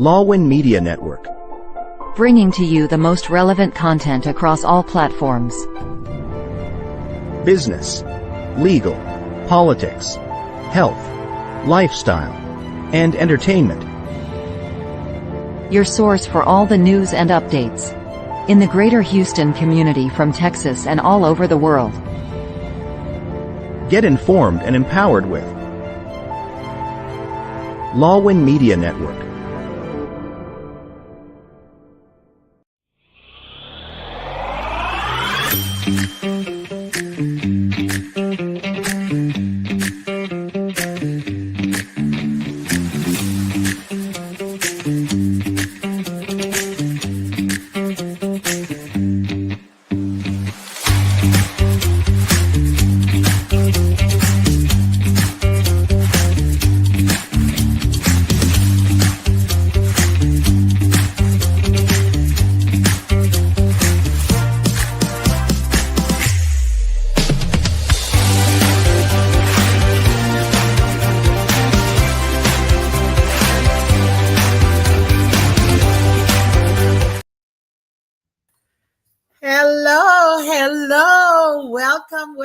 Lawin Media Network. Bringing to you the most relevant content across all platforms. Business, legal, politics, health, lifestyle, and entertainment. Your source for all the news and updates in the greater Houston community from Texas and all over the world. Get informed and empowered with Lawin Media Network. Hello. Welcome.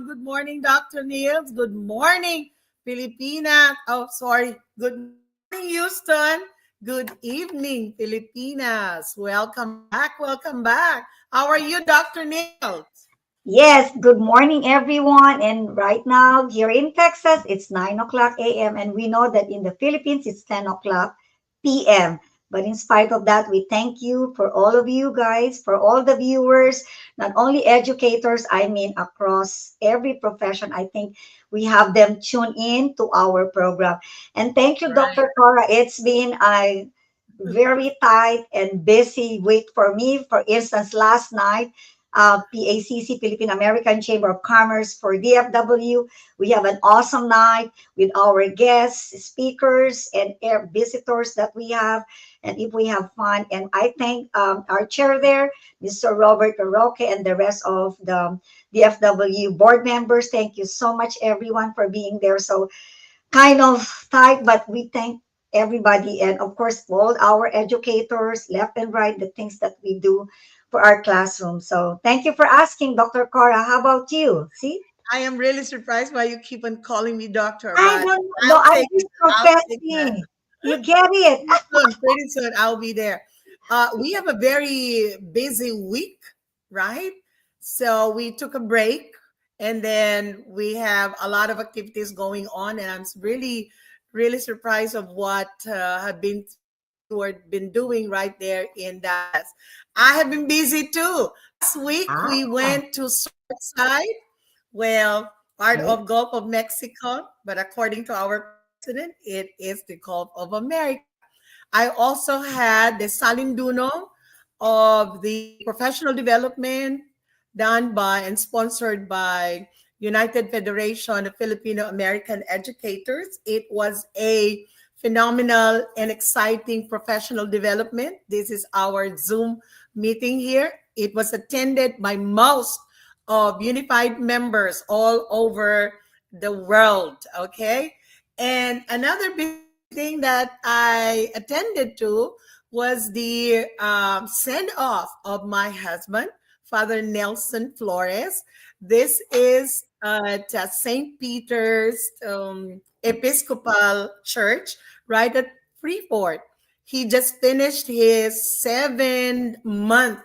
Good morning, Dr. Nildz. Good morning, Pilipinas. Good morning, Houston. Good evening, Filipinas. Welcome back. How are you, Dr. Nildz? Yes, good morning, everyone. And right now, here in Texas, it's 9 o'clock a.m. And we know that in the Philippines, it's 10 o'clock p.m. But in spite of that, we thank you for all of you guys, for all the viewers, not only educators, I mean, across every profession. I think we have them tune in to our program. And thank you, Dr. Cora. It's been a very tight and busy week for me. For instance, last night, PACC, Philippine American Chamber of Commerce for DFW. We have an awesome night with our guests, speakers, and visitors that we have. And if we have fun, and I thank our chair there, Mr. Robert Roque, and the rest of the DFW board members. Thank you so much, everyone, for being there. So kind of tight, but we thank everybody, and of course all our educators left and right, the things that we do for our classroom. So thank you for asking, Dr. Cora. How about you? See, I am really surprised why you keep on calling me doctor. I don't know. I'm just confessing. You get it. Pretty soon I'll be there. We have a very busy week, right? So we took a break, and then we have a lot of activities going on, and I'm really surprised of what have been doing right there in Dallas. I have been busy too. Last week we went to Surfside, part of Gulf of Mexico, but according to our president, it is the Gulf of America. I also had the Salinduno of the professional development done by and sponsored by United Federation of Filipino American Educators. It was a phenomenal and exciting professional development. This is our Zoom meeting here. It was attended by most of unified members all over the world, okay? And another big thing that I attended to was the send-off of my husband, Father Nelson Flores. This is at St. Peter's Episcopal Church, right at Freeport. He just finished his 7-month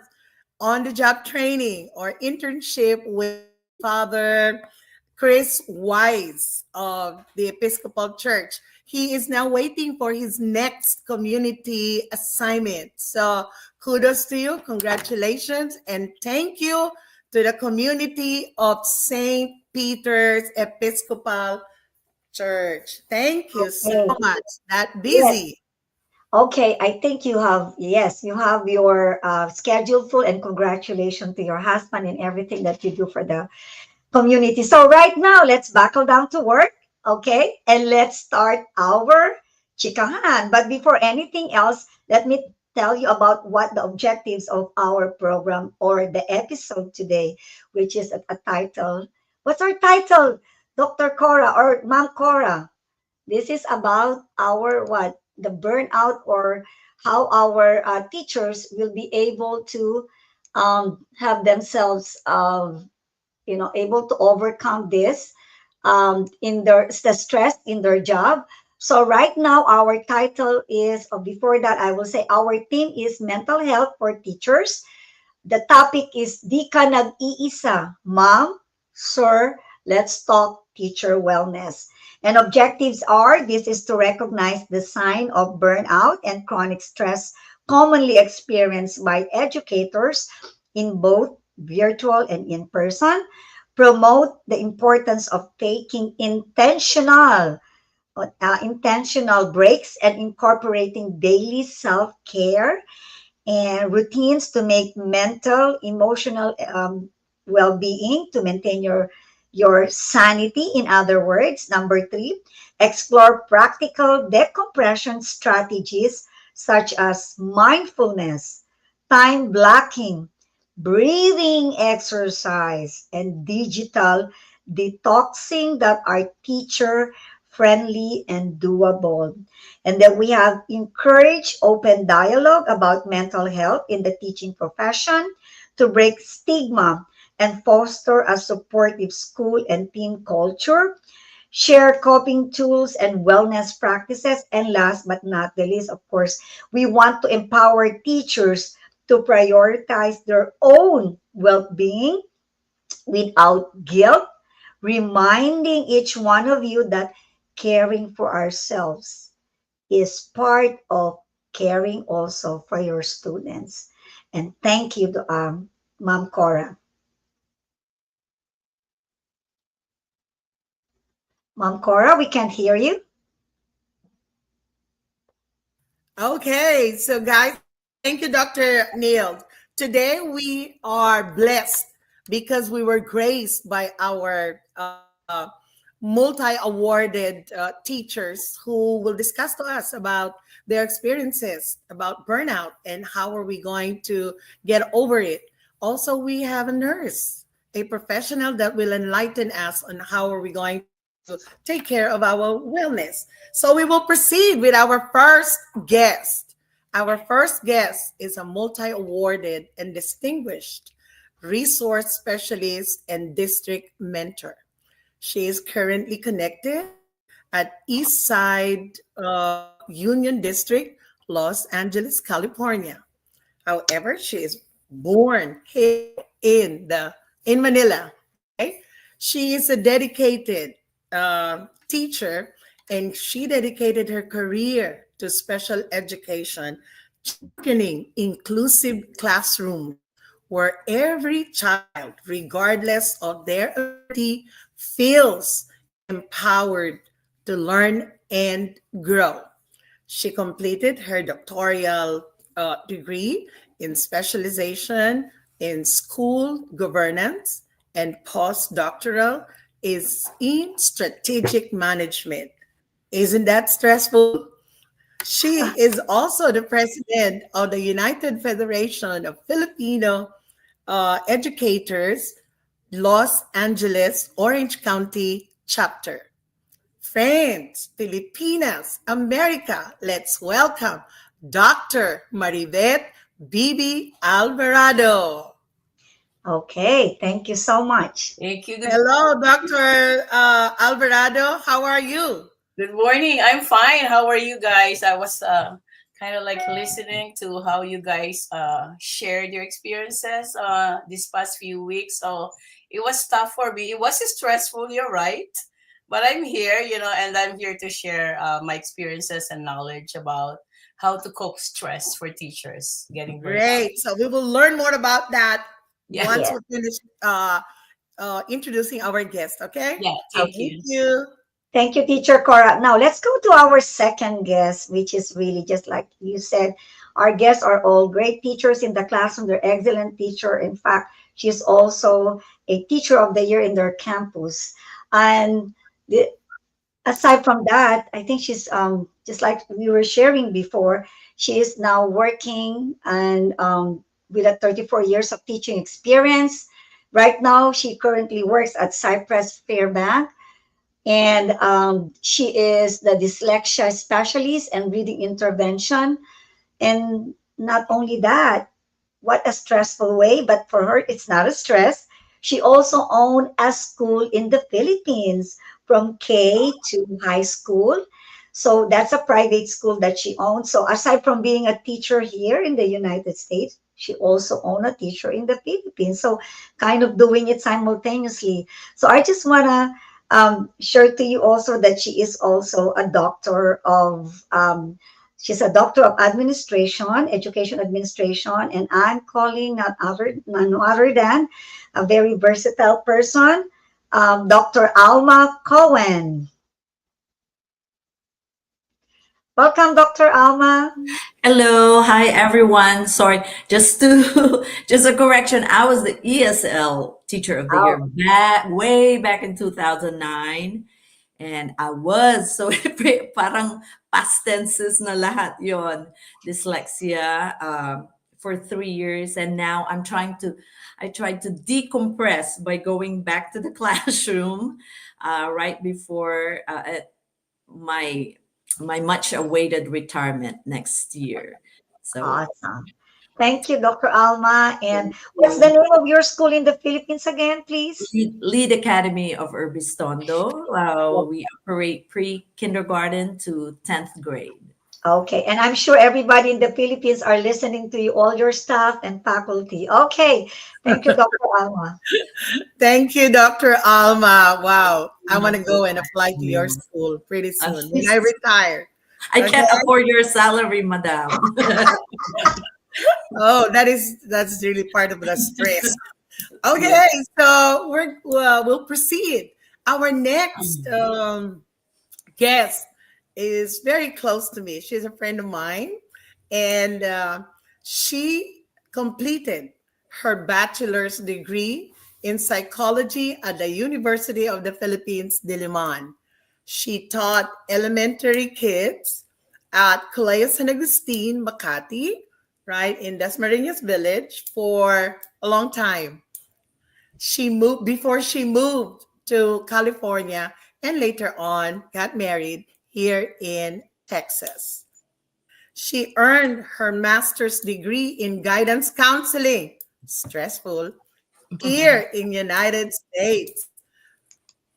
on-the-job training or internship with Father Chris Wise of the Episcopal Church. He is now waiting for his next community assignment. So kudos to you, congratulations, and thank you to the community of St. Peter's Episcopal Church. Thank you so much. That busy. Yes. Okay, I think you have your schedule full, and congratulations to your husband and everything that you do for the community. So right now, let's buckle down to work, okay? And let's start our Chikahan. But before anything else, let me tell you about what the objectives of our program or the episode today, which is a title. What's our title, Dr. Cora or Ma'am Cora? This is about our what? the burnout, or how our teachers will be able to have themselves able to overcome this in the stress in their job. So right now our title is, before that I will say, our theme is mental health for teachers. The topic is Di Ka Nag-iisa, Ma'am, Sir, let's talk teacher wellness. And objectives are, this is to recognize the sign of burnout and chronic stress commonly experienced by educators in both virtual and in person, promote the importance of taking intentional breaks and incorporating daily self-care and routines to make mental, emotional well-being, to maintain your sanity. In other words, number three, explore practical decompression strategies such as mindfulness, time blocking, breathing exercise, and digital detoxing that are teacher friendly and doable. And then we have encourage open dialogue about mental health in the teaching profession to break stigma and foster a supportive school and team culture, share coping tools and wellness practices. And last but not the least, of course, we want to empower teachers to prioritize their own well being without guilt, reminding each one of you that caring for ourselves is part of caring also for your students. And thank you to Ma'am Cora. Ma'am Cora, we can't hear you. Okay, so guys, thank you, Dr. Nildz. Today we are blessed because we were graced by our multi-awarded teachers who will discuss to us about their experiences about burnout and how are we going to get over it. Also, we have a nurse, a professional that will enlighten us on how are we going to take care of our wellness. So we will proceed with our first guest. Our first guest is a multi awarded and distinguished resource specialist and district mentor. She is currently connected at East Side Union District, Los Angeles, California. However, she is born here in Manila. Okay, she is a dedicated teacher, and she dedicated her career to special education, championing inclusive classrooms where every child, regardless of their ability, feels empowered to learn and grow. She completed her doctoral degree in specialization in school governance, and postdoctoral is in strategic management. Isn't that stressful? She is also the president of the United Federation of Filipino Educators, Los Angeles, Orange County chapter. Friends, Filipinas, America, let's welcome Dr. Maribeth Bibi Alvarado. Okay, thank you so much. Thank you. Hello, Dr. Alvarado. How are you? Good morning. I'm fine. How are you guys? I was kind of like listening to how you guys shared your experiences this past few weeks. So it was tough for me. It was stressful, you're right. But I'm here, and I'm here to share my experiences and knowledge about how to cope stress for teachers getting burnt out. Great. So we will learn more about that Yeah. once Yeah. we finish introducing our guest. Okay. Yeah. Thank Thank you. you. Thank you, Teacher Cora. Now let's go to our second guest, which is really just like you said. Our guests are all great teachers in the classroom. They're excellent teacher. In fact, she's also a teacher of the year in their campus. And the, aside from that, I think she's just like we were sharing before. She is now working and with a 34 years of teaching experience. Right now, she currently works at Cypress Fairbank And she is the dyslexia specialist and reading intervention. And not only that, what a stressful way, but for her, it's not a stress. She also owned a school in the Philippines from K to high school. So that's a private school that she owned. So aside from being a teacher here in the United States, she also owned a teacher in the Philippines. So kind of doing it simultaneously. So I just want to share to you also that she is also a doctor of she's a doctor of administration, education administration, and I'm calling none other than a very versatile person, Dr. Alma Cohen. Welcome, Dr. Alma. Hello, hi everyone. Sorry, just to just a correction. I was the ESL Teacher of the Year Oh, way back in 2009, and I was so parang past tenses na lahat yon dyslexia for 3 years, and now I tried to decompress by going back to the classroom right before my my much awaited retirement next year. So awesome. Thank you, Dr. Alma. And what's the name of your school in the Philippines again, please? Lead Academy of Urbistondo. We operate pre-kindergarten to 10th grade. Okay, and I'm sure everybody in the Philippines are listening to you, all your staff and faculty. Okay, thank you, Dr. Alma. Thank you, Dr. Alma. Wow. I want to No go and apply to your problem. school pretty soon when I Please, retire. I Okay. can't afford your salary, madam. Oh, that's really part of the stress. Yeah. Okay, so we'll proceed. Our next guest is very close to me. She's a friend of mine, and she completed her bachelor's degree in psychology at the University of the Philippines, Diliman. She taught elementary kids at Colegio San Agustin, Makati, right in Dasmariñas Village for a long time. She moved before she moved to California and later on got married here in Texas. She earned her master's degree in guidance counseling, stressful, here in United States.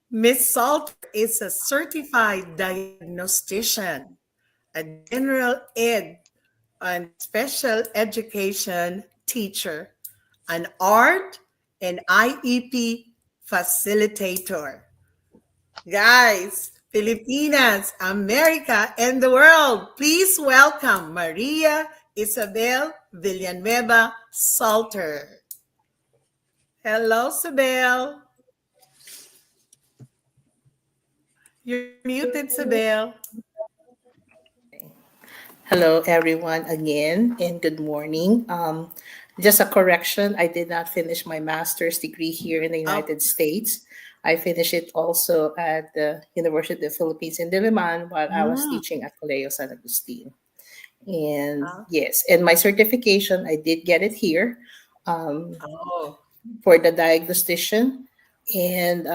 Miss Salter is a certified diagnostician, a general ed and special education teacher, an art and IEP facilitator. Guys, Filipinas, America, and the world, please welcome Maria Isabel Villanueva Salter. Hello, Isabel. You're muted, Isabel. Hello, everyone, again, and good morning. Just a correction, I did not finish my master's degree here in the Oh, United States. I finished it also at the University of the Philippines in Diliman while I was mm, teaching at Colegio San Agustin. And oh, yes, and my certification, I did get it here. Um, oh, for the diagnostician and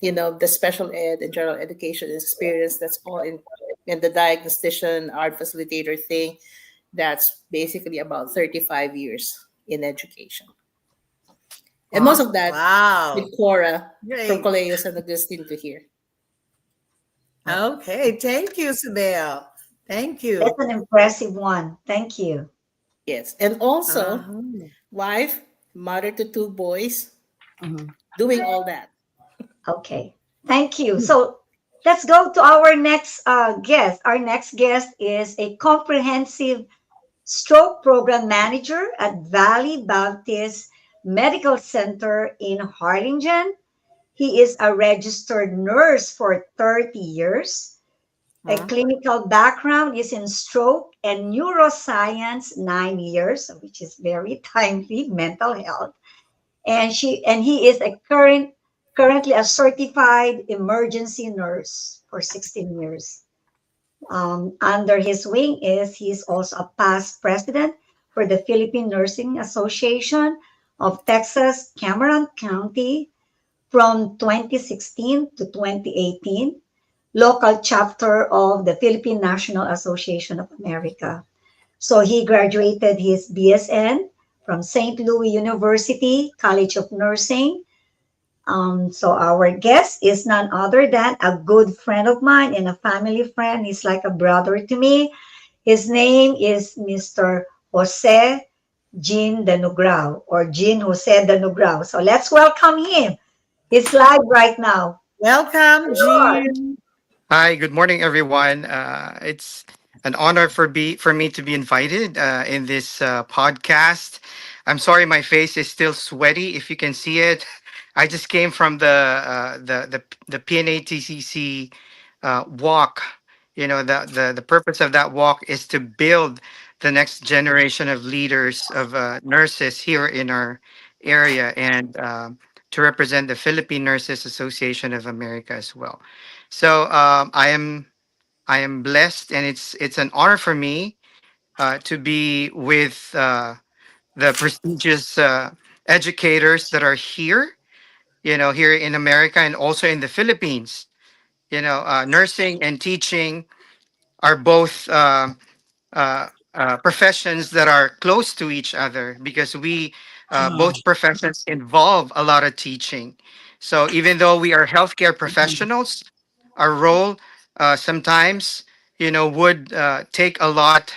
the special ed and general education experience, that's all in the diagnostician art facilitator thing, that's basically about 35 years in education, and most of that wow. with Cora from Great. Colegio San Agustin to here. Okay, thank you, Isabel. Thank That's you. an impressive one. Thank you. Yes, and also Uh-huh. wife, mother to two boys, Mhm. doing all that. Okay, thank you. So let's go to our next guest. Our next guest is a comprehensive stroke program manager at Valley Baptist Medical Center in Harlingen. He is a registered nurse for 30 years. A Uh-huh. clinical background is in stroke and neuroscience, 9 years, which is very timely, mental health. And he is currently a certified emergency nurse for 16 years. Under his wing is he's also a past president for the Philippine Nursing Association of Texas Cameron County, from 2016 to 2018, local chapter of the Philippine National Association of America. So he graduated his BSN from St. Louis University College of Nursing. So our guest is none other than a good friend of mine and a family friend. He's like a brother to me. His name is Mr. Jose Jean Danugrao or Jean Jose Danugrao. So let's welcome him. He's live right now. Welcome, Lord. Jean. Hi, good morning, everyone. It's an honor for me to be invited in this podcast. I'm sorry, my face is still sweaty. If you can see it, I just came from the PNATCC walk. You know, the purpose of that walk is to build the next generation of leaders of nurses here in our area, and to represent the Philippine Nurses Association of America as well. So I am blessed, and it's an honor for me to be with the prestigious educators that are here. You know, here in America and also in the Philippines. You know, nursing and teaching are both professions that are close to each other because we both professions involve a lot of teaching. So even though we are healthcare professionals, our role sometimes would take a lot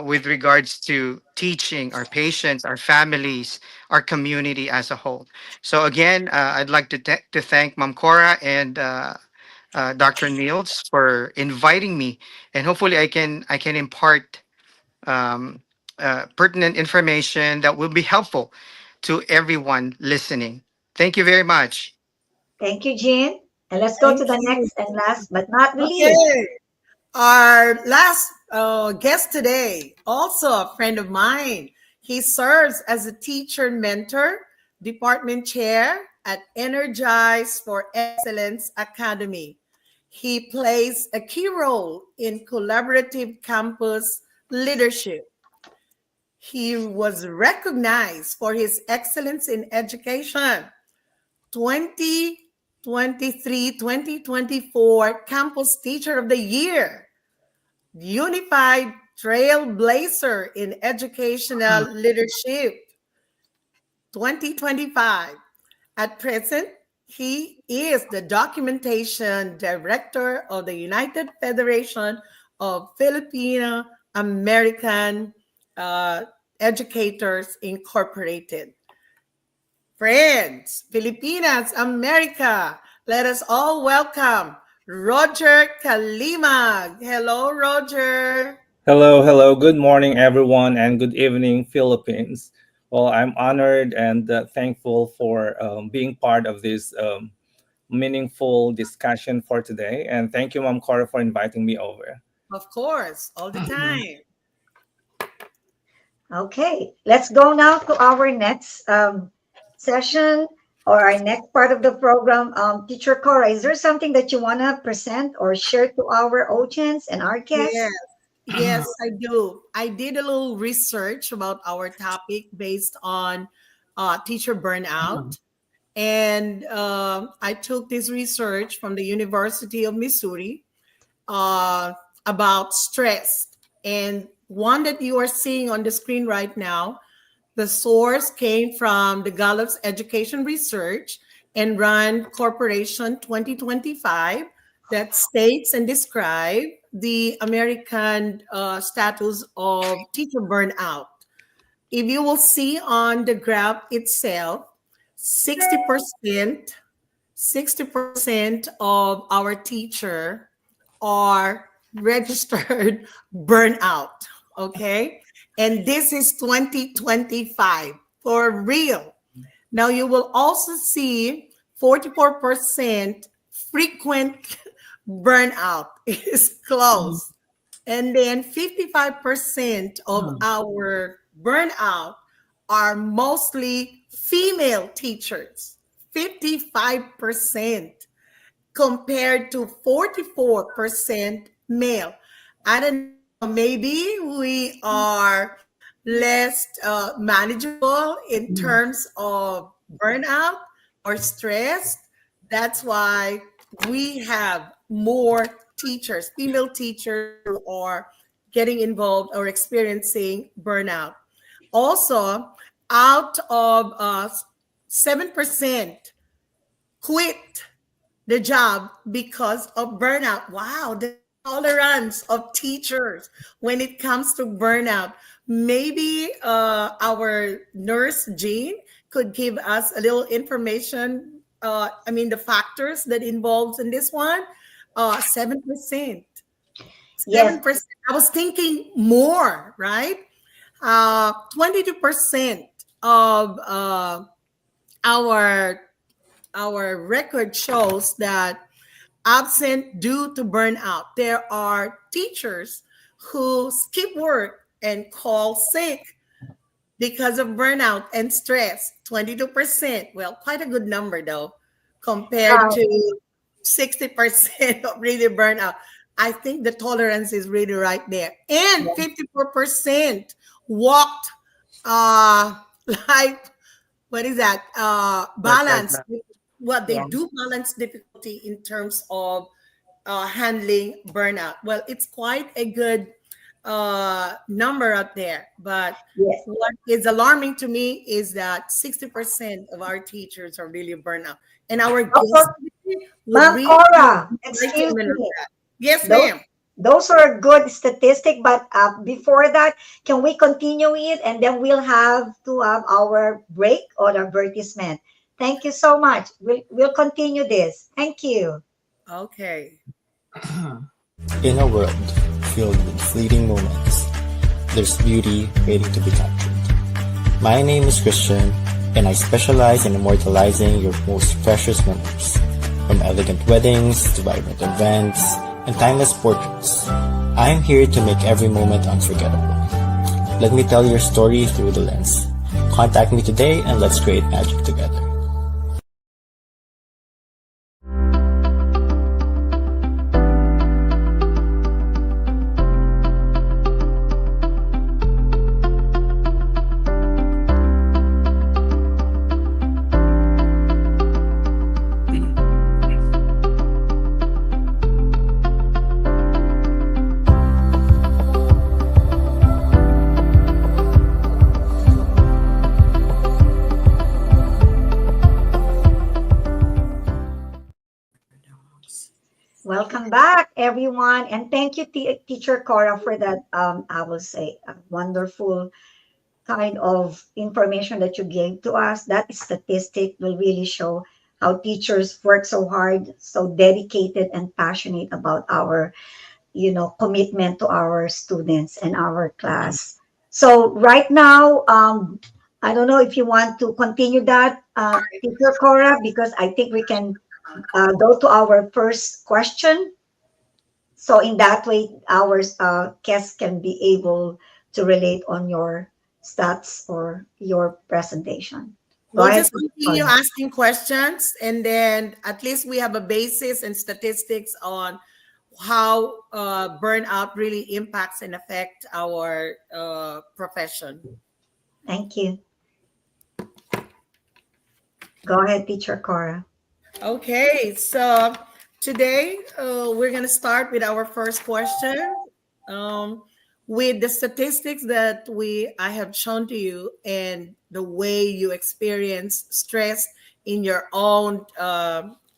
with regards to teaching our patients, our families, our community as a whole. So again, I'd like to thank Ma'am Cora and Dr. Nildz for inviting me, and hopefully I can impart um, pertinent information that will be helpful to everyone listening. Thank you very much. Thank you, Jean. And let's go to Thank the you. next and last but not least. Okay. Our last guest today, also a friend of mine. He serves as a teacher mentor, department chair at Energize for Excellence Academy. He plays a key role in collaborative campus leadership. He was recognized for his excellence in education 2023-2024 Campus Teacher of the Year, Unified Trailblazer in Educational Leadership 2025. At present, he is the documentation director of the United Federation of Filipino American Educators Incorporated. Friends, Filipinas, America, let us all welcome Roger Kalimag. Hello, Roger. Hello, hello. Good morning, everyone, and good evening, Philippines. Well, I'm honored and thankful for being part of this meaningful discussion for today. And thank you, Ma'am Cora, for inviting me over. Of course, all the time. Okay, let's go now to our next session or our next part of the program. Teacher Cora, is there something that you want to present or share to our audience and our Yes, guests? yes, I do. I did a little research about our topic based on teacher burnout. And I took this research from the University of Missouri uh, about stress. And one that you are seeing on the screen right now, the source came from the Gallup's Education Research and Rand Corporation 2025 that states and describe the American status of teacher burnout. If you will see on the graph itself, 60%, 60% of our teacher are registered burnout. Okay. And this is 2025 for real. Now you will also see 44% frequent burnout is close. And then 55% of our burnout are mostly female teachers. 55% compared to 44% male. I don't know, maybe we are less manageable in terms of burnout or stress. That's why we have more teachers, female teachers who are getting involved or experiencing burnout. Also, out of 7% quit the job because of burnout. Wow, the tolerance of teachers when it comes to burnout. Maybe our nurse Jean could give us a little information. I mean, the factors that involves in this one. 7%. Yes. 7%. I was thinking more, right? 22% of our our record shows that absent due to burnout. There are teachers who skip work and call sick because of burnout and stress. 22%. Well, quite a good number though, compared Um, to 60% of really burnout. I think the tolerance is really right there. And 54% walked uh like what is that? Work life Balance. balance. What they Yeah. do balance difficulty in terms of handling burnout. Well, it's quite a good number out there. But yes. what is alarming to me is that 60% of our teachers are really burnout. And our guest Doctor, today would Ma'am really Cora, excuse enlightenment on me. that. Yes, Those ma'am. those are good statistic, but before that, can we continue it and then we'll have to have our break or advertisement. Thank you so much. We'll continue this. Thank you. Okay. In a world filled with fleeting moments, there's beauty waiting to be captured. My name is Christian, and I specialize in immortalizing your most precious memories. From elegant weddings to vibrant events and timeless portraits, I'm here to make every moment unforgettable. Let me tell your story through the lens. Contact me today and let's create magic together. Welcome back, everyone, and thank you, Teacher Cora, for that. I will say, wonderful kind of information that you gave to us. That statistic will really show how teachers work so hard, so dedicated and passionate about our, commitment to our students and our class. So right now, I don't know if you want to continue that, Teacher Cora, because I think we can go to our first question. So in that way, our guests can be able to relate on your stats or your presentation. Go We'll ahead. just continue asking questions, and then at least we have a basis and statistics on how burnout really impacts and affect our profession. Thank you. Go ahead, Teacher Cora. Okay, so today we're going to start with our first question. With the statistics that I have shown to you and the way you experience stress in your own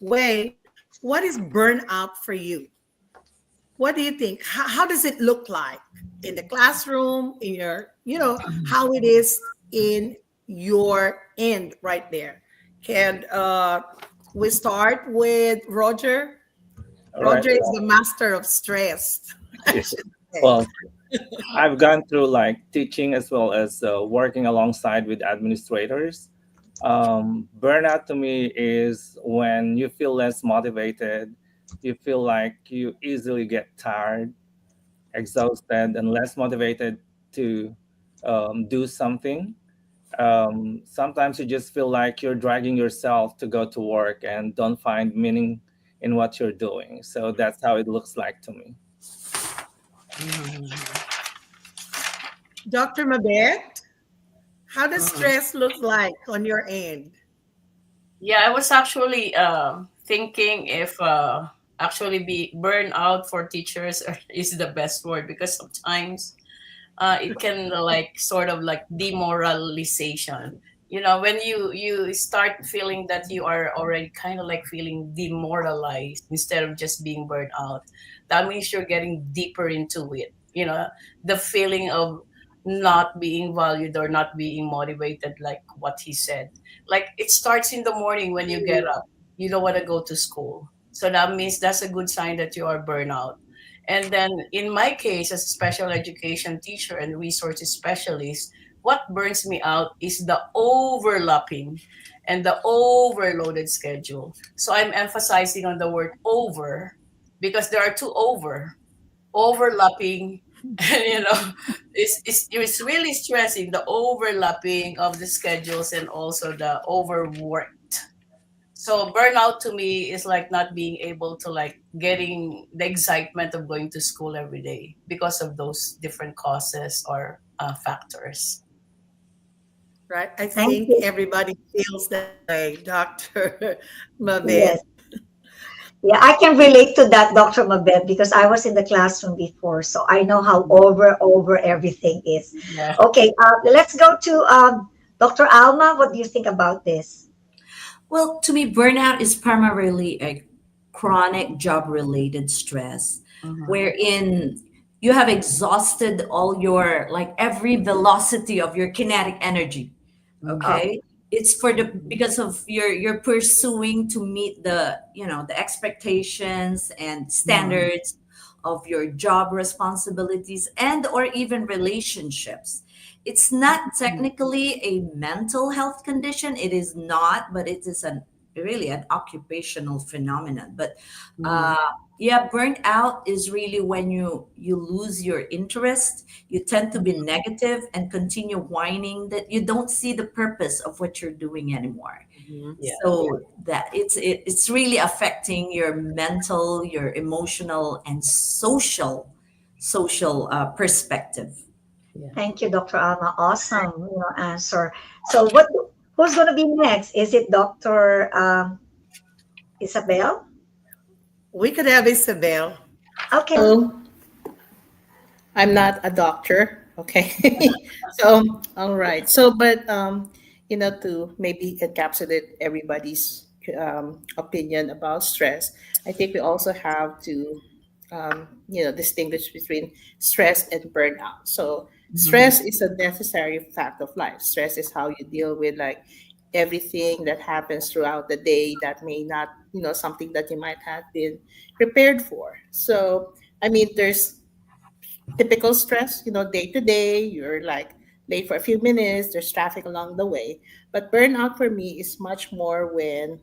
way, what is burnout for you? What do you think? How does it look like in the classroom, in your, how it is in your end right there? Can we start with Roger? All right. Roger is the master of stress. I should say. Well, I've gone through like teaching as well as working alongside with administrators. Burnout to me is when you feel less motivated, you feel like you easily get tired, exhausted, and less motivated to do something. Sometimes you just feel like you're dragging yourself to go to work and don't find meaning in what you're doing. So that's how it looks like to me. Dr. Mabet, how does stress look like on your end? Yeah, I was actually thinking if actually be burnout for teachers is the best word, because sometimes it can like sort of like demoralization. You know, when you start feeling that you are already kind of like feeling demoralized instead of just being burned out, that means you're getting deeper into it. You know, the feeling of not being valued or not being motivated, like what he said. Like it starts in the morning when you get up. You don't want to go to school. So that means that's a good sign that you are burnout. And then in my case, as a special education teacher and resources specialist, what burns me out is the overlapping and the overloaded schedule. So I'm emphasizing on the word over because there are two overlapping. And it's really stressing, the overlapping of the schedules and also the overwork. So burnout to me is like not being able to like getting the excitement of going to school every day because of those different causes or factors. Right. I Thank think you. everybody feels that way, Dr. Mabel. Yes. Yeah, I can relate to that, Dr. Mabel, because I was in the classroom before, so I know how over everything is. Yeah. Okay, let's go to Dr. Alma. What do you think about this? Well, to me, burnout is primarily a chronic job related stress Mhm. wherein you have exhausted all your, like every velocity of your kinetic energy. Mhm. Okay. Okay. It's for the, because of you're pursuing to meet the, the expectations and Mhm. standards of your job responsibilities and or even relationships. It's not technically a mental health condition. It is not, but it is an really an occupational phenomenon. But Mhm. uh, yeah, burnt out is really when you lose your interest. You tend to be negative and continue whining that you don't see the purpose of what you're doing anymore. Mhm. Yeah. So that it's really affecting your mental, your emotional, and social perspective. Yeah. Thank you, Dr. Alma. Awesome, answer. So, who's going to be next? Is it Dr. Isabel? We could have Isabel. Okay. So I'm not a doctor, okay? So, all right. So, but to maybe encapsulate everybody's opinion about stress, I think we also have to distinguish between stress and burnout. So, Mhm. stress is a necessary fact of life. Stress is how you deal with like everything that happens throughout the day that may not, something that you might have been prepared for. So, I mean, there's typical stress, day to day, you're like late for a few minutes, there's traffic along the way. But burnout for me is much more when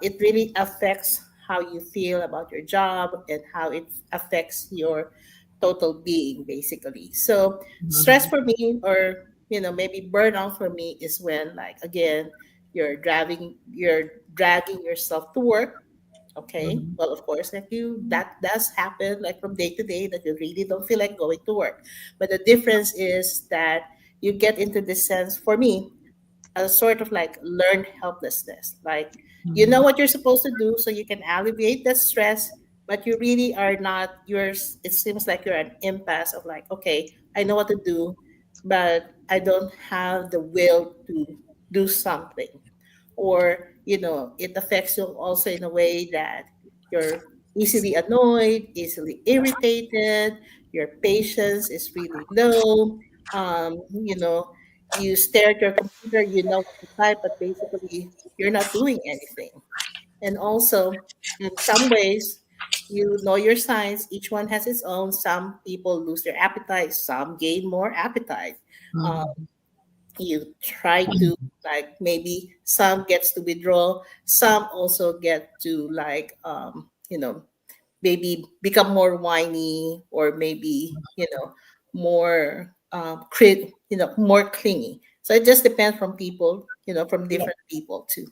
it really affects how you feel about your job and how it affects your total being, basically. So, stress Mhm. for me, or, maybe burnout for me is when, like, again, you're dragging yourself to work. Okay. Mhm. Well, of course, like that does happen like from day to day that you really don't feel like going to work. But the difference is that you get into this sense, for me, a sort of like learned helplessness. Like you know Mhm. what you're supposed to do, so you can alleviate the stress, but you really are not yours. It seems like you're an impasse of like, okay, I know what to do, but I don't have the will to do something. Or it affects you also in a way that you're easily annoyed, easily irritated, your patience is really low. You stare at your computer, you know what to type, but basically you're not doing anything. And also, in some ways, you know your signs. Each one has its own. Some people lose their appetite, some gain more appetite. Uh, Mhm. you try to, like, maybe some gets to withdraw, some also get to like maybe become more whiny, or maybe more more clingy. So it just depends from people, from Yeah. different people too.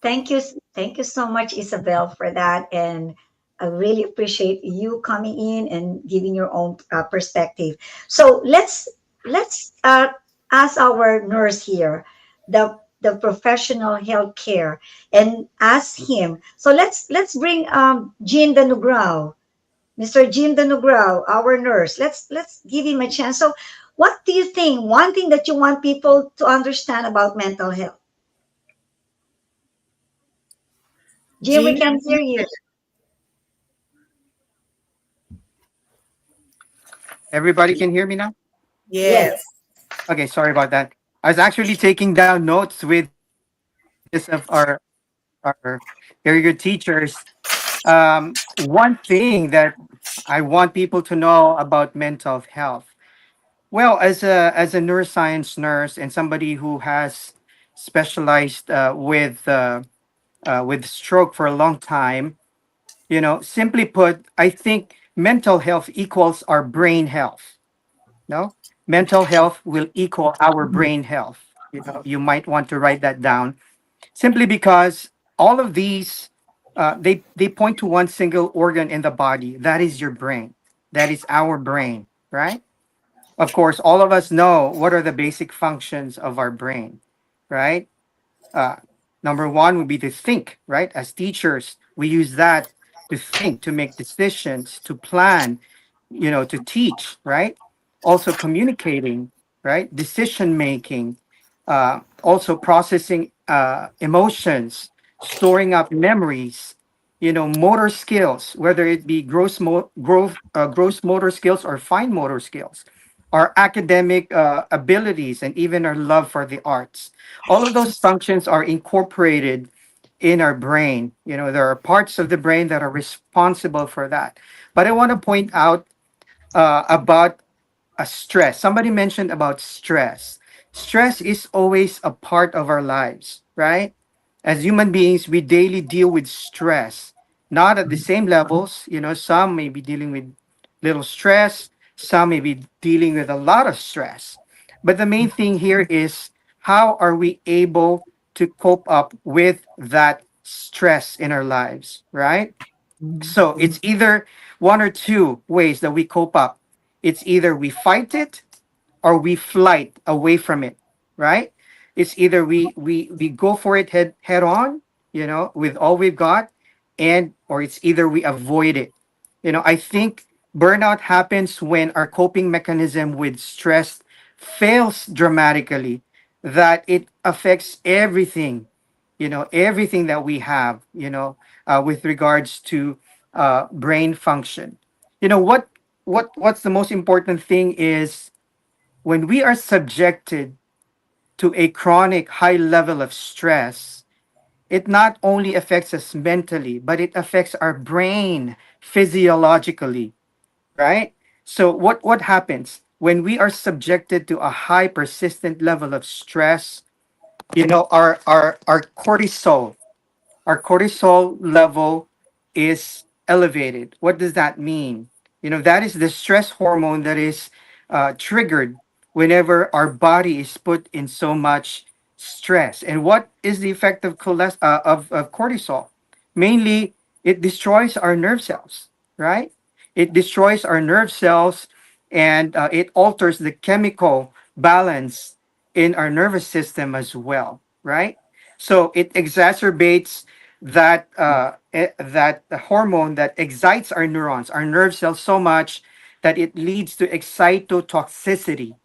Thank you so much, Isabel, for that. And I really appreciate you coming in and giving your own perspective. So let's ask our nurse here. The the professional healthcare and ask him. So let's bring Jean Danugrao, Mr. Jean Danugrao, our nurse. Let's give him a chance. So, what do you think? One thing that you want people to understand about mental health? Jean, we Jean, can you're hear you. muted. Everybody can hear me now? Yes. Yes. Okay, sorry about that. I was actually taking down notes with the advices of our very good teachers. One thing that I want people to know about mental health. Well, as a neuroscience nurse and somebody who has specialized with stroke for a long time, simply put, I think mental health equals our brain health. No, mental health will equal our brain health. You might want to write that down simply because all of these they point to one single organ in the body. That is your brain. That is our brain, right? Of course, all of us know what are the basic functions of our brain, right? uh, Number one would be to think, right? As teachers, we use that to think, to make decisions, to plan, to teach, right? Also communicating, right? Decision making, also processing emotions, storing up memories, motor skills, whether it be gross motor skills or fine motor skills, our academic abilities, and even our love for the arts. All of those functions are incorporated in our brain. There are parts of the brain that are responsible for that. But I want to point out about a stress. Somebody mentioned about stress. Stress is always a part of our lives, right? As human beings, we daily deal with stress, not at the same levels. Some may be dealing with little stress, some may be dealing with a lot of stress. But the main thing here is how are we able to cope up with that stress in our lives, right? So it's either one or two ways that we cope up. It's either we fight it or we flight away from it, right? It's either we go for it head on, with all we've got, and or it's either we avoid it. I think burnout happens when our coping mechanism with stress fails dramatically, that it affects everything that we have, with regards to brain function. What's the most important thing is when we are subjected to a chronic high level of stress, it not only affects us mentally, but it affects our brain physiologically, right? So what happens when we are subjected to a high persistent level of stress? Our cortisol level is elevated. What does that mean? That is the stress hormone that is triggered whenever our body is put in so much stress. And what is the effect of cortisol? Mainly, it destroys our nerve cells, right? It destroys our nerve cells, and it alters the chemical balance in our nervous system as well, right? So it exacerbates that hormone that excites our neurons, our nerve cells so much that it leads to excitotoxicity.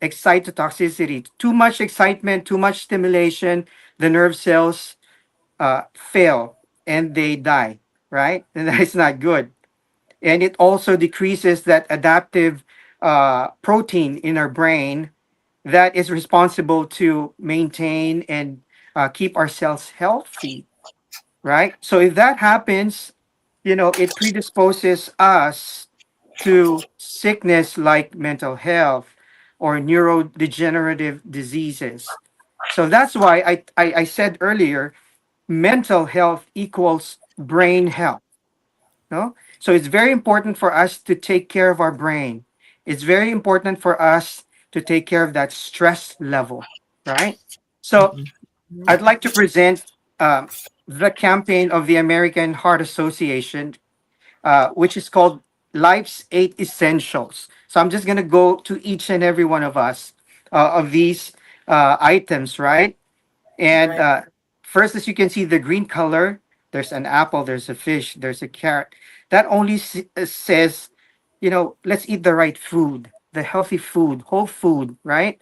Excitotoxicity. Too much excitement, too much stimulation, the nerve cells fail and they die, right? And that is not good. And it also decreases that adaptive protein in our brain that is responsible to maintain and keep our cells healthy, right? So if that happens, it predisposes us to sickness like mental health or neurodegenerative diseases. So that's why I said earlier, mental health equals brain health. No? So it's very important for us to take care of our brain. It's very important for us to take care of that stress level, right? So I'd like to present um, the campaign of the American Heart Association, which is called Life's Eight Essentials. So I'm just going to go to each and every one of these items, right? And Right. first, as you can see, the green color, there's an apple, there's a fish, there's a carrot. That only says, let's eat the right food, the healthy food, whole food, right?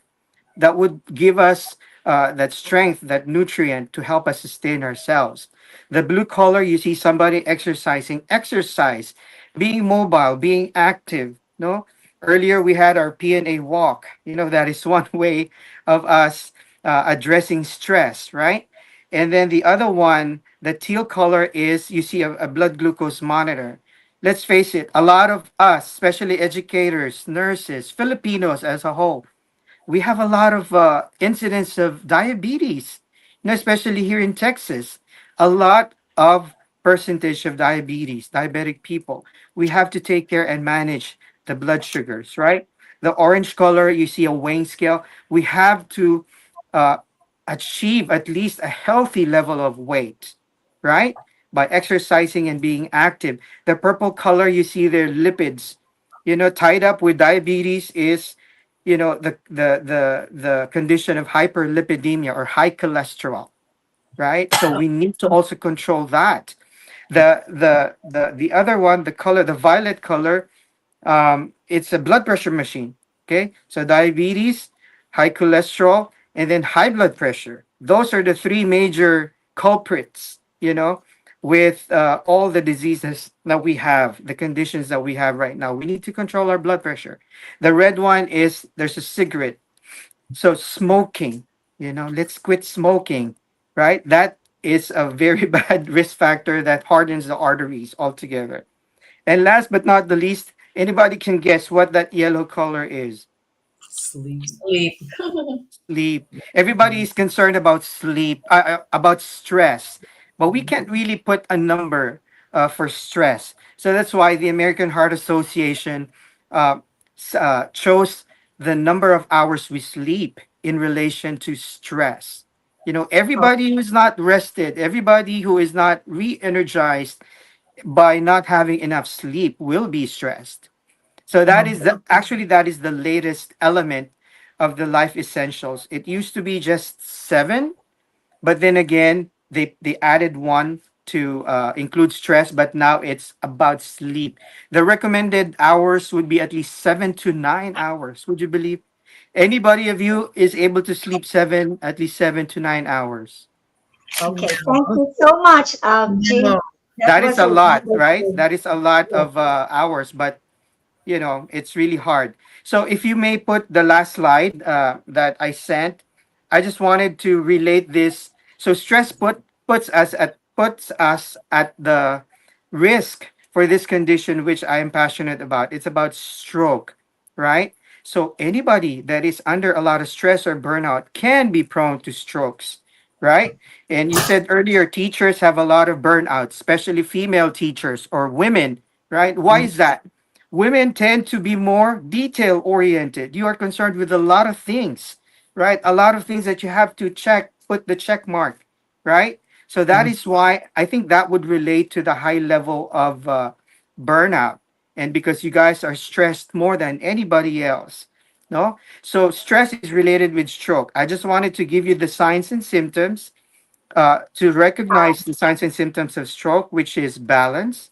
That would give us that strength, that nutrient to help us sustain ourselves. The blue color, you see somebody exercising, exercise, being mobile, being active. No, earlier we had our PNA walk. That is one way of us addressing stress, right? And then the other one, the teal color, is you see a blood glucose monitor. Let's face it, a lot of us, especially educators, nurses, Filipinos as a whole, we have a lot of incidents of diabetes, especially here in Texas. A lot of percentage of diabetes, diabetic people. We have to take care and manage the blood sugars, right? The orange color, you see a weighing scale. We have to uh, achieve at least a healthy level of weight, right? By exercising and being active. The purple color, you see their lipids. Tied up with diabetes is the condition of hyperlipidemia or high cholesterol, right? So we need to also control that. The other one, the color, the violet color, it's a blood pressure machine. Okay, so diabetes, high cholesterol, and then high blood pressure. Those are the three major culprits, with all the diseases that we have, the conditions that we have right now. We need to control our blood pressure. The red one is there's a cigarette. So smoking, let's quit smoking, right? That is a very bad risk factor that hardens the arteries altogether. And last but not the least, anybody can guess what that yellow color is. Sleep. Sleep. Sleep. Everybody is concerned about sleep, about stress, but we can't really put a number for stress. So that's why the American Heart Association uh, chose the number of hours we sleep in relation to stress. Everybody who's not rested, everybody who is not re-energized by not having enough sleep will be stressed. So that is the latest element of the life essentials. It used to be just seven, but then again they added one to include stress, but now it's about sleep. The recommended hours would be at least 7 to 9 hours. Would you believe? Anybody of you is able to sleep at least 7 to 9 hours? Okay, thank you so much, Jean. No. That That is was a a lot, right? wonderful. That is a lot Yes. of hours, but it's really hard. So if you may put the last slide that I sent, I just wanted to relate this. So stress puts us at the risk for this condition which I am passionate about. It's about stroke, right? So anybody that is under a lot of stress or burnout can be prone to strokes, right? And you said earlier teachers have a lot of burnout, especially female teachers or women, right? Why is that? Women tend to be more detail oriented. You are concerned with a lot of things, right? A lot of things that you have to check, put the check mark, right? So that is why I think that would relate to the high level of burnout. And because you guys are stressed more than anybody else, no? So stress is related with stroke. I just wanted to give you the signs and symptoms to recognize the signs and symptoms of stroke, which is balance,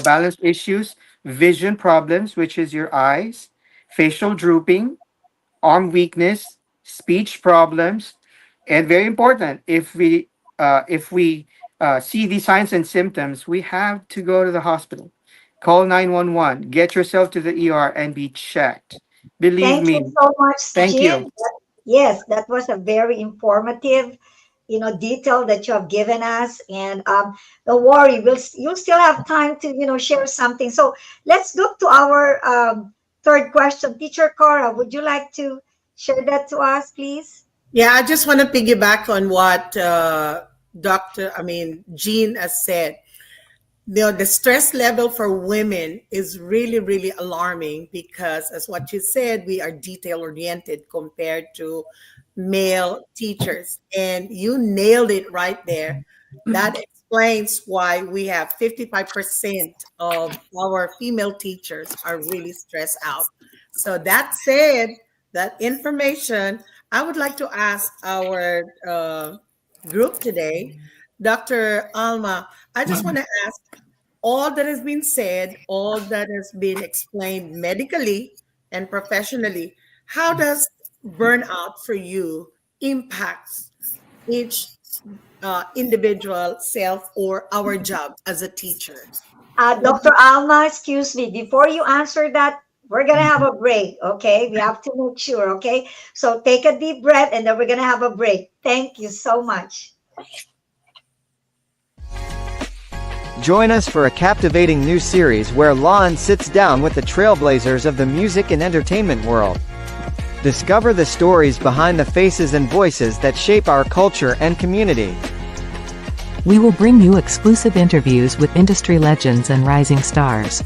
balance issues, vision problems, which is your eyes, facial drooping, arm weakness, speech problems, and very important, if we see these signs and symptoms, we have to go to the hospital. Call 911. Get yourself to the ER and be checked. Believe Thank you me. so much, Thank you. Jean. Yes, that was a very informative, detail that you have given us. And don't worry, you'll still have time to, share something. So let's look to our third question. Teacher Cora, would you like to share that to us, please? Yeah, I just want to piggyback on what Jean has said. The stress level for women is really, really alarming because, as what you said, we are detail oriented compared to male teachers. And you nailed it right there. That explains why we have 55% of our female teachers are really stressed out. So that said, that information, I would like to ask our group today, Dr. Alma. I just want to ask, all that has been said, all that has been explained medically and professionally, how does burnout for you impacts each individual self or our job as a teacher? What Dr. Alma, excuse me, before you answer that, we're going to have a break, okay? We have to make sure, okay? So take a deep breath and then we're going to have a break. Thank you so much. Join us for a captivating new series where Lon sits down with the trailblazers of the music and entertainment world. Discover the stories behind the faces and voices that shape our culture and community. We will bring you exclusive interviews with industry legends and rising stars.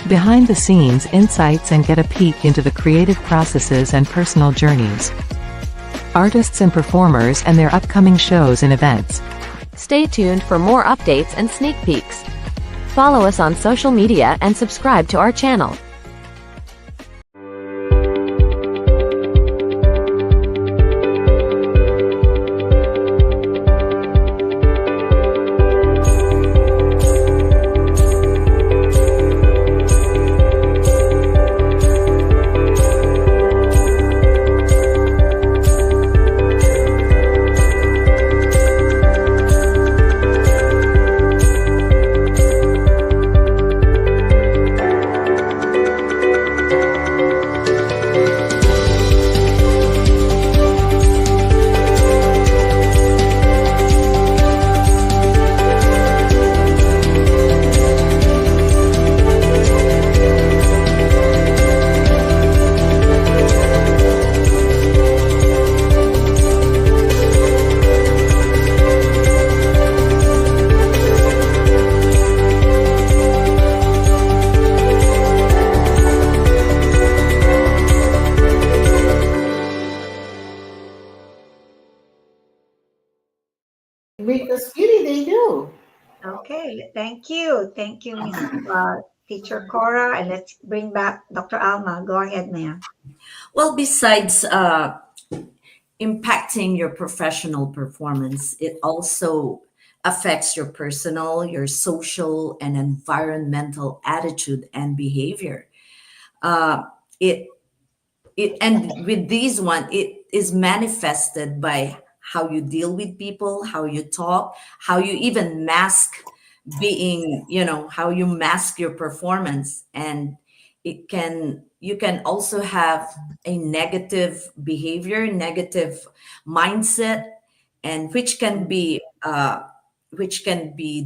Behind the scenes insights and get a peek into the creative processes and personal journeys. Artists and performers and their upcoming shows and events. Stay tuned for more updates and sneak peeks. Follow us on social media and subscribe to our channel. With us, beauty, they do. Okay, thank you. Thank you, Miss Teacher Cora. And let's bring back Dr. Alma. Go ahead, ma'am. Well, besides impacting your professional performance, it also affects your personal, your social, and environmental attitude and behavior. Uh, it and with these one, it is manifested by how you deal with people, how you talk, how you even mask being, how you mask your performance. And you can also have a negative behavior, negative mindset, and which can be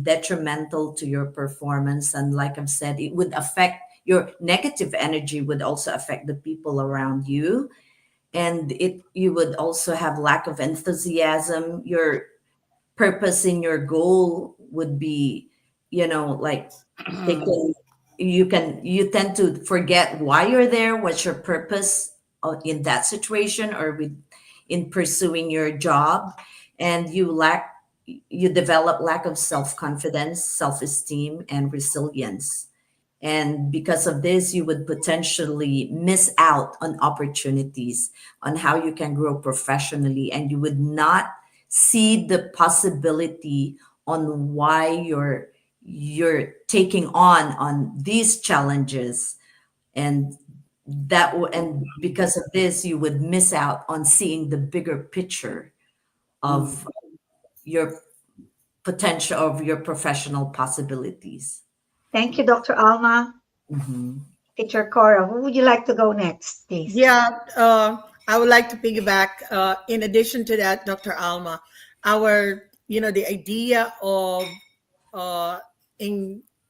detrimental to your performance. And like I've said, it would affect your negative energy, would also affect the people around you. And you would also have lack of enthusiasm. Your purpose in your goal would be, like taken. You tend to forget why you're there, what's your purpose in that situation, or in pursuing your job. And you develop lack of self-confidence, self-esteem, and resilience. And because of this, you would potentially miss out on opportunities on how you can grow professionally, and you would not see the possibility on why you're taking on these challenges. And and because of this, you would miss out on seeing the bigger picture of your potential, of your professional possibilities. Thank you, Dr. Alma. Mhm. Teacher Cora, who would you like to go next, please? Yeah, I would like to piggyback. In addition to that, Dr. Alma, the idea of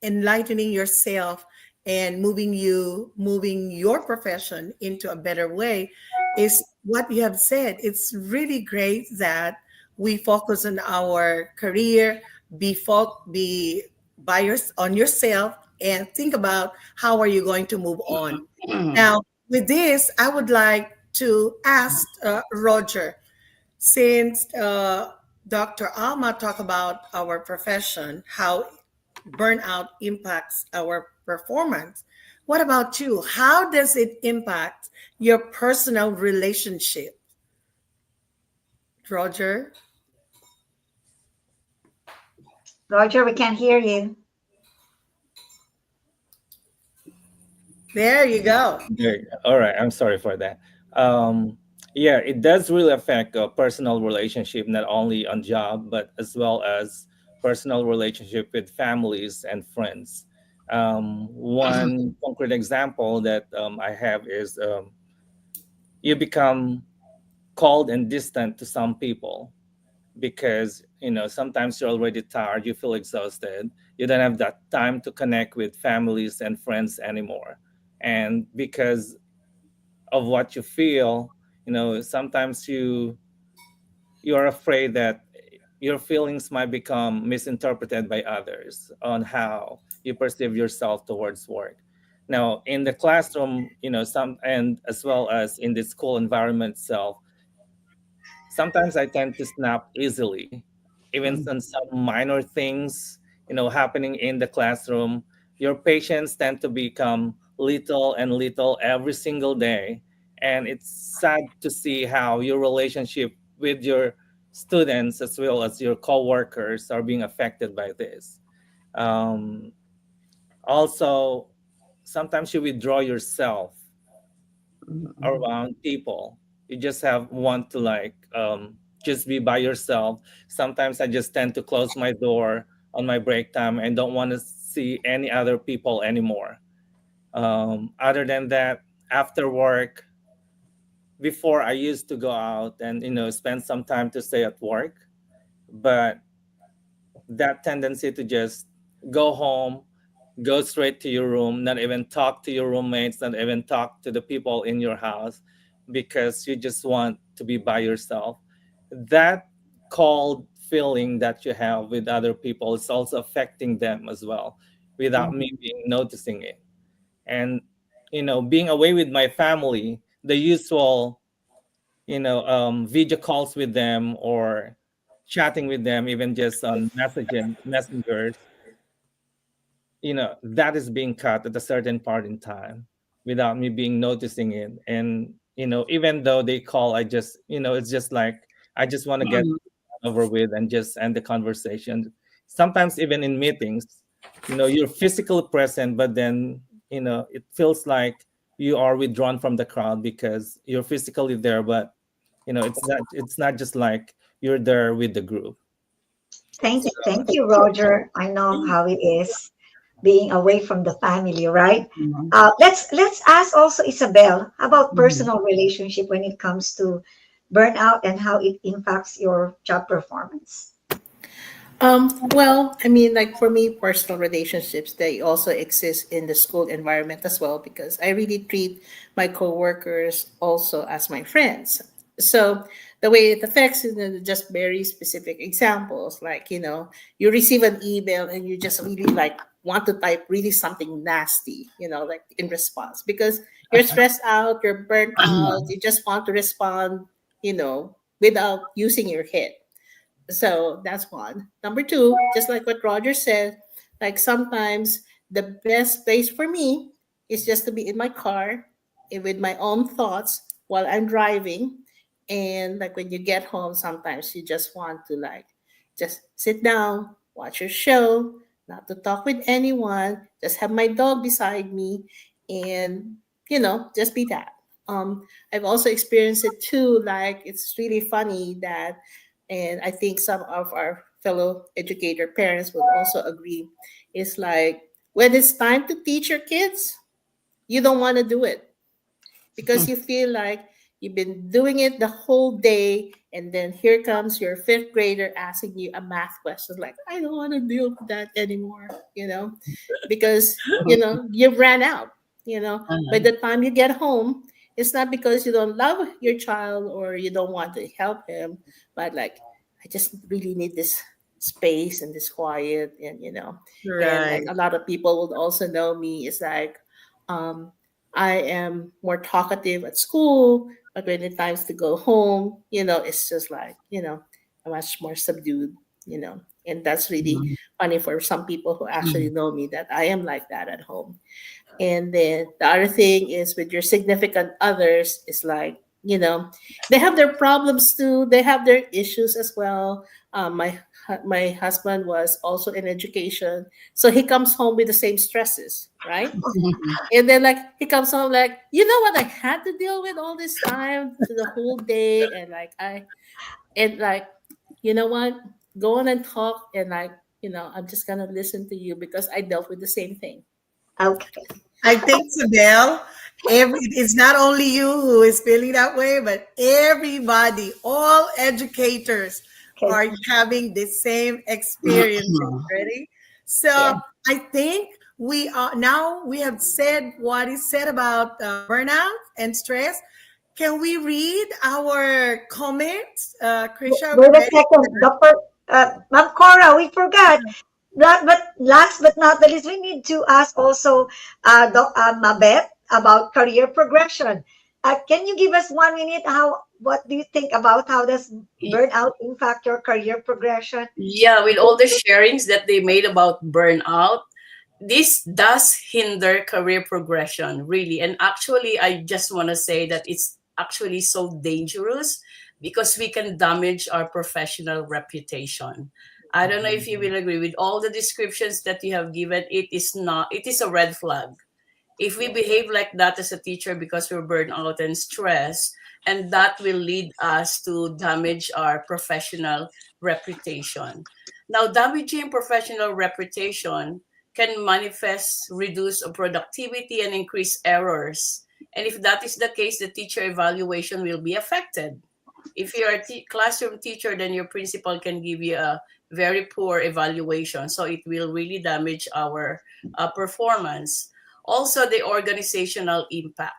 enlightening yourself and moving your profession into a better way is what you have said. It's really great that we focus on our career, be buyers on yourself, and think about how are you going to move on. Now, with this, I would like to ask Roger, since Dr. Alma talked about our profession, how burnout impacts our performance. What about you? How does it impact your personal relationship? Roger? Roger, we can't hear you. There you go. There you go. All right, I'm sorry for that. Um, yeah, it does really affect a personal relationship, not only on job, but as well as personal relationship with families and friends. One concrete example that I have is you become cold and distant to some people because sometimes you're already tired, you feel exhausted, you don't have that time to connect with families and friends anymore, and because of what you feel, sometimes you're afraid that your feelings might become misinterpreted by others on how you perceive yourself towards work. Now in the classroom, some, and as well as in the school environment itself, sometimes I tend to snap easily, even on some minor things, happening in the classroom. Your patients tend to become little and little every single day. And it's sad to see how your relationship with your students as well as your coworkers are being affected by this. Um, Also, sometimes you withdraw yourself around people. You just have want to like just be by yourself. Sometimes I just tend to close my door on my break time and don't want to see any other people anymore. Other than that, after work, before I used to go out and spend some time to stay at work, but that tendency to just go home, go straight to your room, not even talk to your roommates, not even talk to the people in your house because you just want to be by yourself. That cold feeling that you have with other people is also affecting them as well without me being noticing it. And being away with my family, the usual video calls with them or chatting with them, even just on messengers, that is being cut at a certain part in time without me being noticing it. And even though they call, I just it's just like I just want to get over with and just end the conversation. Sometimes even in meetings, you're physically present, but then it feels like you are withdrawn from the crowd because you're physically there, but it's not just like you're there with the group. So, Thank you, Roger. I know how it is being away from the family, right? Let's ask also Isabel about personal relationship when it comes to burnout and how it impacts your job performance. Well, I mean, like for me, personal relationships, they also exist in the school environment as well because I really treat my coworkers also as my friends. So the way it affects, just very specific examples, like, you receive an email and you just really like want to type really something nasty, like in response because you're stressed out, you're burnt out, you just want to respond, without using your head. So that's one. Number two, just like what Roger said, like sometimes the best place for me is just to be in my car with my own thoughts while I'm driving. And like when you get home, sometimes you just want to like just sit down, watch your show, not to talk with anyone, just have my dog beside me and just be that. I've also experienced it too. Like it's really funny that, and I think some of our fellow educator parents would also agree, is like when it's time to teach your kids, you don't want to do it because you feel like you've been doing it the whole day and then here comes your fifth grader asking you a math question like I don't want to deal with that anymore, because you've ran out. By the time you get home, it's not because you don't love your child or you don't want to help him, but like I just really need this space and this quiet, and like Right. a lot of people would also know me is like um I am more talkative at school, but when it times to go home, it's just like, much more subdued, you know. And that's really funny for some people who actually know me, that I am like that at home. And then the other thing is with your significant others is like, they have their problems too. They have their issues as well. My husband was also in education, so he comes home with the same stresses, right? And then like he comes home like, you know what I had to deal with all this time to the whole day, and like, you know what, go on and talk, and like, I'm just gonna listen to you because I dealt with the same thing. Okay. I think, Sabelle, it's not only you who is feeling that way, but everybody, all educators Okay. are having the same experiences. Ready? So Yeah. I think we have said what is said about burnout and stress. Can we read our comments? Krisha, are we Wait a ready? second, Doctor Ma'am Cora, we forgot. Last but not the least, we need to ask also Mabet about career progression. Can you give us 1 minute? What do you think about how does burnout impact your career progression? Yeah, with all the sharings that they made about burnout, this does hinder career progression, really. And actually, I just want to say that it's actually so dangerous because we can damage our professional reputation. I don't know if you will agree with all the descriptions that you have given. It is a red flag if we behave like that as a teacher because we're burned out and stressed, and that will lead us to damage our professional reputation. Now, damaging professional reputation can manifest reduce productivity and increase errors. And if that is the case, the teacher evaluation will be affected. If you're a classroom teacher, then your principal can give you a very poor evaluation. So it will really damage our performance. Also, the organizational impact.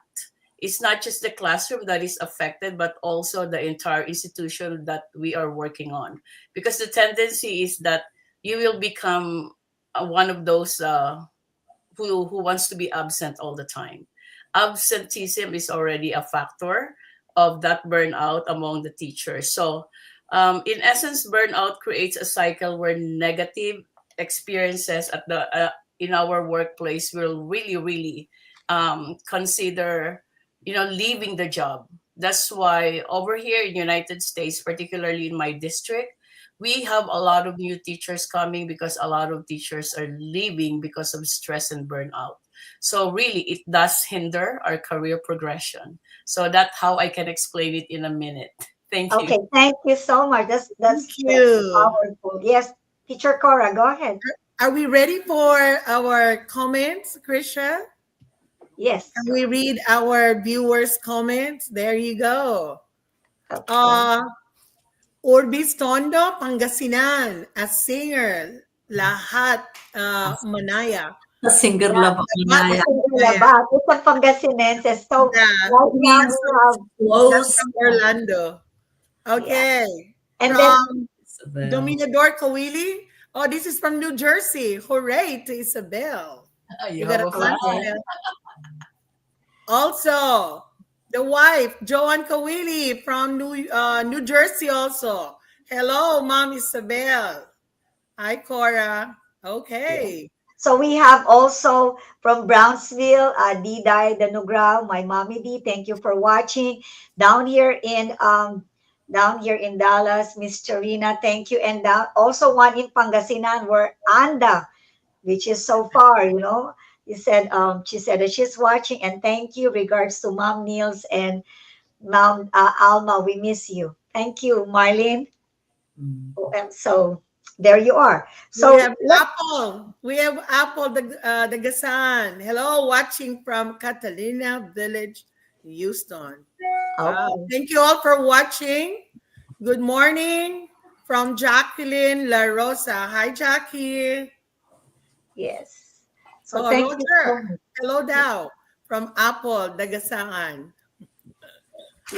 It's not just the classroom that is affected, but also the entire institution that we are working on. Because the tendency is that you will become one of those who wants to be absent all the time. Absenteeism is already a factor of that burnout among the teachers. So, in essence, burnout creates a cycle where negative experiences at the in our workplace will really, really consider, leaving the job. That's why over here in United States, particularly in my district, we have a lot of new teachers coming because a lot of teachers are leaving because of stress and burnout. So really, it does hinder our career progression. So that's how I can explain it in a minute. Thank you. Okay, thank you so much. That's Thank that's that's you. powerful. Yes, Teacher Cora, go ahead. Are we ready for our comments, Krisha? Yes. Can we read our viewers' comments? There you go. Okay. Uh, Orbis Tondo, Pangasinan, a singer, lahat Manaya. Singer Yeah, love ako Lahat na a yan. single Manaya. labat. It's a Pangasinenses. So Yeah, right now he's, we have, that's Close. from Orlando. yeah. Okay. And then From Isabel. Dominador Kawili. Oh, this is from New Jersey. Hooray to Isabel. You You got have a a plan, okay. fan. Isabel. Also, the wife, Joanne Kawili from New Jersey also. Hello, Mom Isabel. Hi, Cora. Yeah. Okay. So we have also from Brownsville, Diday Danugrao, my mommy D. Thank you for watching. Down here in down here in Dallas, Miss Charina, thank you. And down also one in Pangasinan where Anda, which is so far, she said that she's watching and thank you. Regards to Mom Niels and Mom Alma, we miss you. Thank you, Marlene. Mm. Oh, and so there you are. We have So let's Apple. We have Apple the Gasan. Hello, watching from Catalina Village, Houston. Wow. okay. Thank you all for watching. Good morning from Jacqueline La Rosa. Hi, Jackie. Yes. So Oh, thank you so Roger. much. Hello, Dow from Apple Dagasangan.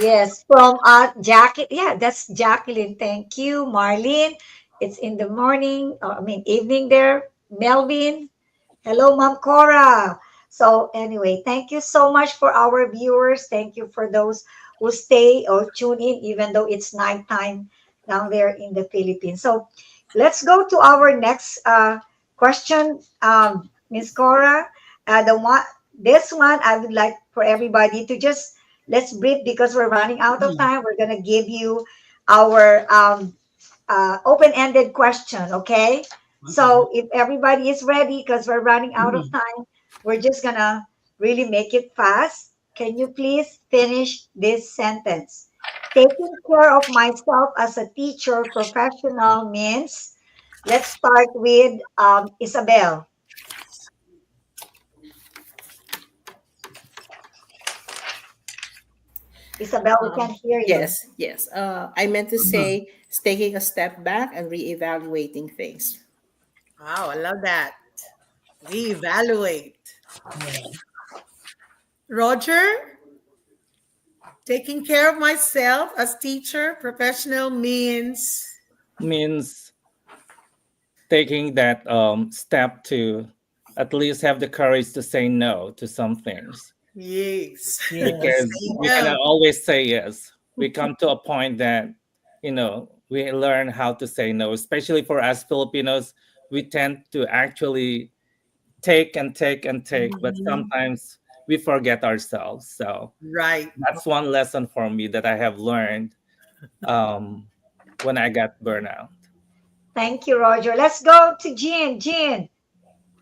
Yes, from Jackie. Yeah, that's Jacqueline. Thank you, Marlene. It's in the morning, I mean evening there. Melvin. Hello, Ma'am Cora. So anyway, thank you so much for our viewers. Thank you for those who stay or tune in, even though it's nighttime down there in the Philippines. So let's go to our next question, Miss Cora. The one, this one, I would like for everybody to just let's breathe because we're running out of time. We're gonna give you our open-ended question. Okay. So if everybody is ready, because we're running out of time, we're just gonna really make it fast. Can you please finish this sentence? Taking care of myself as a teacher professional means, let's start with Isabel. Isabel, we Um, can't hear you. yes, yes. I meant to say it's taking a step back and reevaluating things. Wow, I love that. Reevaluate. Roger, taking care of myself as teacher, professional means Means taking that step to at least have the courage to say no to some things, yes. Yes. because Say we no. cannot always say yes. We come to a point that, we learn how to say no, especially for us Filipinos. We tend to actually take and take and take, but Mhm. sometimes we forget ourselves. So Right. that's one lesson for me that I have learned um, when I got burnout. Thank you, Roger. Let's go to Jean. Jean,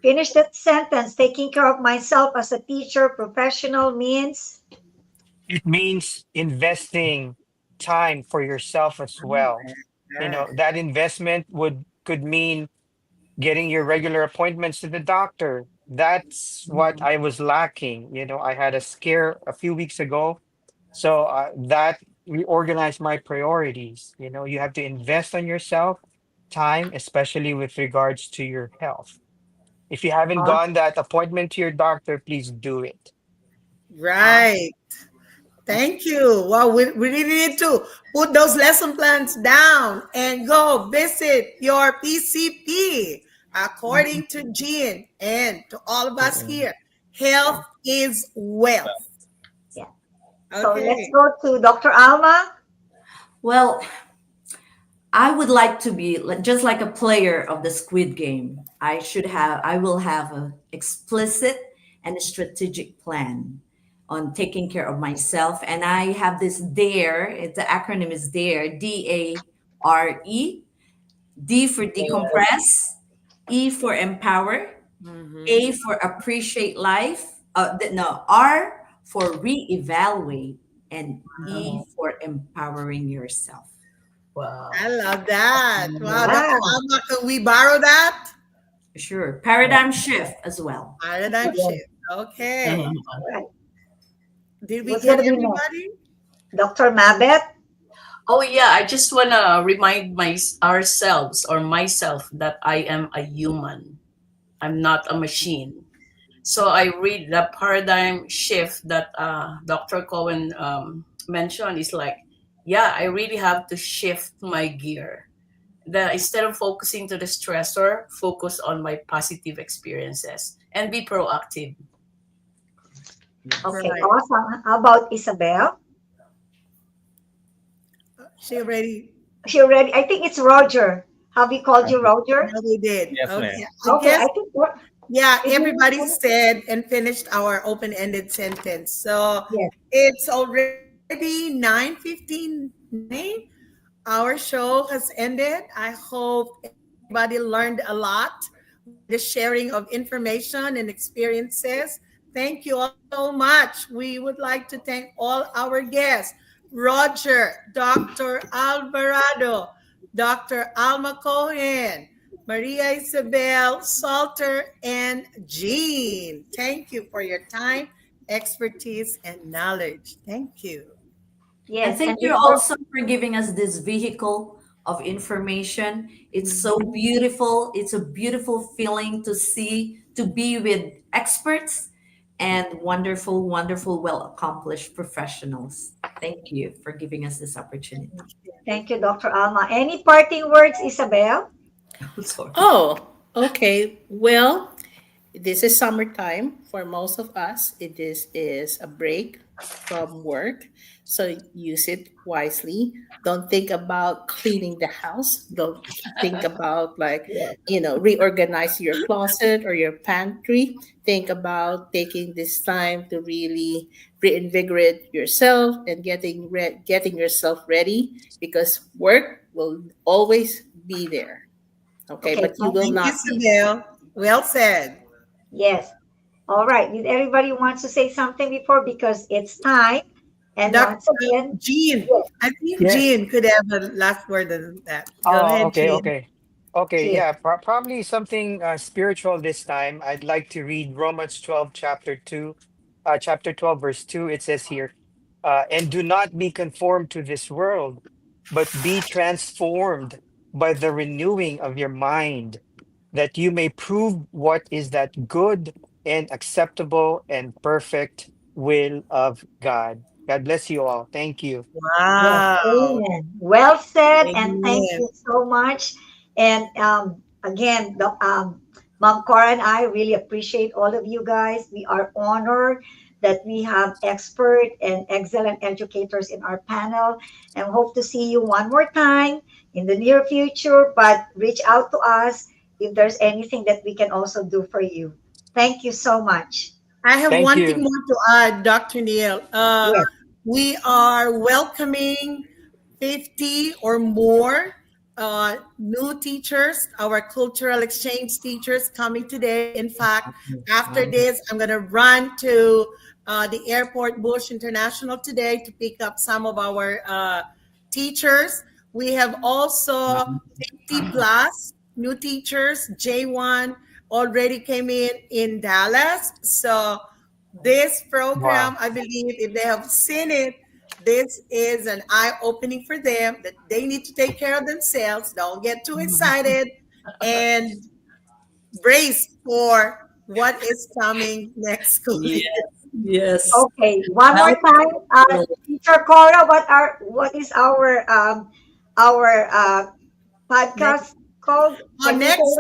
finish that sentence. Taking care of myself as a teacher professional means. It means investing time for yourself as well. You Yeah. know, that investment would could mean getting your regular appointments to the doctor. That's what I was lacking. You know, I had a scare a few weeks ago. So that reorganized my priorities. You know, you have to invest on yourself, time, especially with regards to your health. If you haven't gone that appointment to your doctor, please do it. Right. Thank you. Well, we really need to put those lesson plans down and go visit your PCP. According to Jean and to all of us here, health is wealth. Yeah. So let's Okay. go to Dr. Alma. Well, I would like to be just like a player of the Squid Game. I will have a explicit and a strategic plan on taking care of myself. And I have this DARE, the acronym is DARE, DARE, D for decompress, E for empower, Mhm. A for appreciate life, no, R for reevaluate, and E for empowering yourself. I Wow. love that. Wow, Dr. Wow. Alma, can we borrow that? Sure. Paradigm shift as well. Paradigm shift. Okay. Right. Did we Who's get going to be next? everybody? Dr. Mabet? Oh yeah, I just wanna remind my ourselves or myself that I am a human. I'm not a machine. So I read the paradigm shift that Dr. Cohen mentioned is like, yeah, I really have to shift my gear. That instead of focusing to the stressor, focus on my positive experiences and be proactive. Okay, Right. awesome. How about Isabel? She already, She already, I think it's Roger. Have we called you Roger? no, we did. Yes, ma'am. Okay. I Okay, guess, I think what yeah, did you everybody said and finished our open-ended sentence. So yes. it's already 9:59. Our show has ended. I hope everybody learned a lot with the sharing of information and experiences. Thank you all so much. We would like to thank all our guests, Roger, Dr. Alvarado, Dr. Alma Cohen, Maria Isabel Salter, and Jean. Thank you for your time, expertise, and knowledge. Thank you. And Yes, and thank you before also for giving us this vehicle of information. It's so Mhm. beautiful. It's a beautiful feeling to see, to be with experts and wonderful, wonderful, well accomplished professionals. Thank you for giving us this opportunity. thank you, Dr. Alma. Any parting words, Isabel? Sorry. Oh, okay. Well, This is summertime for most of us. Is a break from work. So use it wisely. Don't think about cleaning the house. Don't think about like, reorganize your closet or your pantry. Think about taking this time to really reinvigorate yourself and getting yourself ready, because work will always be there. Okay, Okay, but you will Thank you, not. Sybil. Well said. yes. All right. Did everybody want to say something before? Because it's time. And Dr. once again, Jean. yes, I think Yeah. Jean could have a last word on that. Go Oh, ahead, okay, Jean. okay. Okay, Jim. yeah, probably something spiritual this time. I'd like to read Romans 12, chapter 2, chapter 12, verse 2. It says here, and do not be conformed to this world, but be transformed by the renewing of your mind, that you may prove what is that good and acceptable and perfect will of God. God bless you all. Thank you. Yes, Wow. amen. Well said, and thank Amen. you so much. And again, Mom Cora and I really appreciate all of you guys. We are honored that we have expert and excellent educators in our panel, and hope to see you one more time in the near future. But reach out to us if there's anything that we can also do for you. Thank you so much. I have Thank one thing you. more to add, Dr. Neil. Yes. We are welcoming 50 or more new teachers, our cultural exchange teachers coming today. In fact, after this, I'm going to run to the airport Bush International today to pick up some of our teachers. We have also 50 plus new teachers. J1 already came in Dallas. So this program, Wow. I believe, if they have seen it, this is an eye opening for them that they need to take care of themselves. Don't get too excited and brace for what is coming next school Yes, year. yes. Okay, one more time, Welcome. Teacher Cora, what is our Next, podcast called? Can you say next it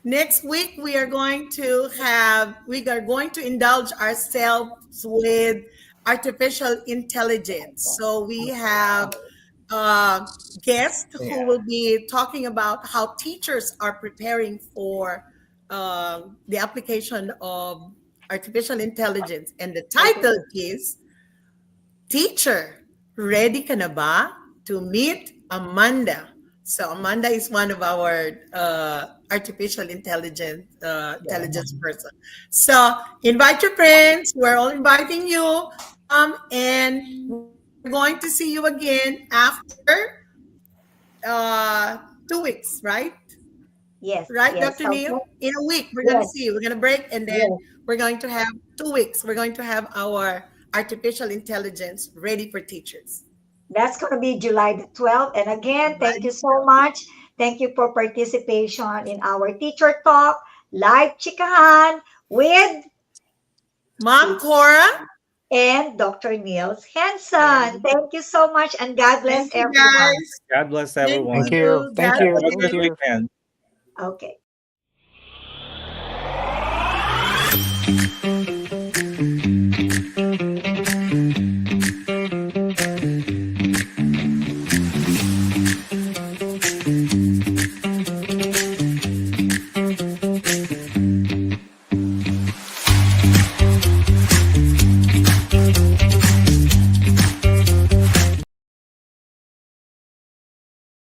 again? week, we are going to indulge ourselves with artificial intelligence. So we have a guest who will be talking about how teachers are preparing for the application of artificial intelligence. And the Okay. title is Teacher, ready ka na ba to meet Amanda? So Amanda is one of our artificial intelligence person. So invite your friends. We're all inviting you. Come, and we're going to see you again after 2 weeks, right? Yes, Right, yes. Dr. Neil? Okay. In a week, we're going to Yes, see you. We're going to break, and then yes. we're going to have 2 weeks. We're going to have our artificial intelligence ready for teachers. That's going to be July the 12th. And again, thank Right? you so much. Thank you for participation in our teacher talk, live Chikahan with Mom Cora, and Dr. Niels Henson. and Thank you so much, and God bless thank you everyone. guys. God bless Thank Thank everyone. you. you. Thank God Have you. a bless. Thank good you. weekend. Okay.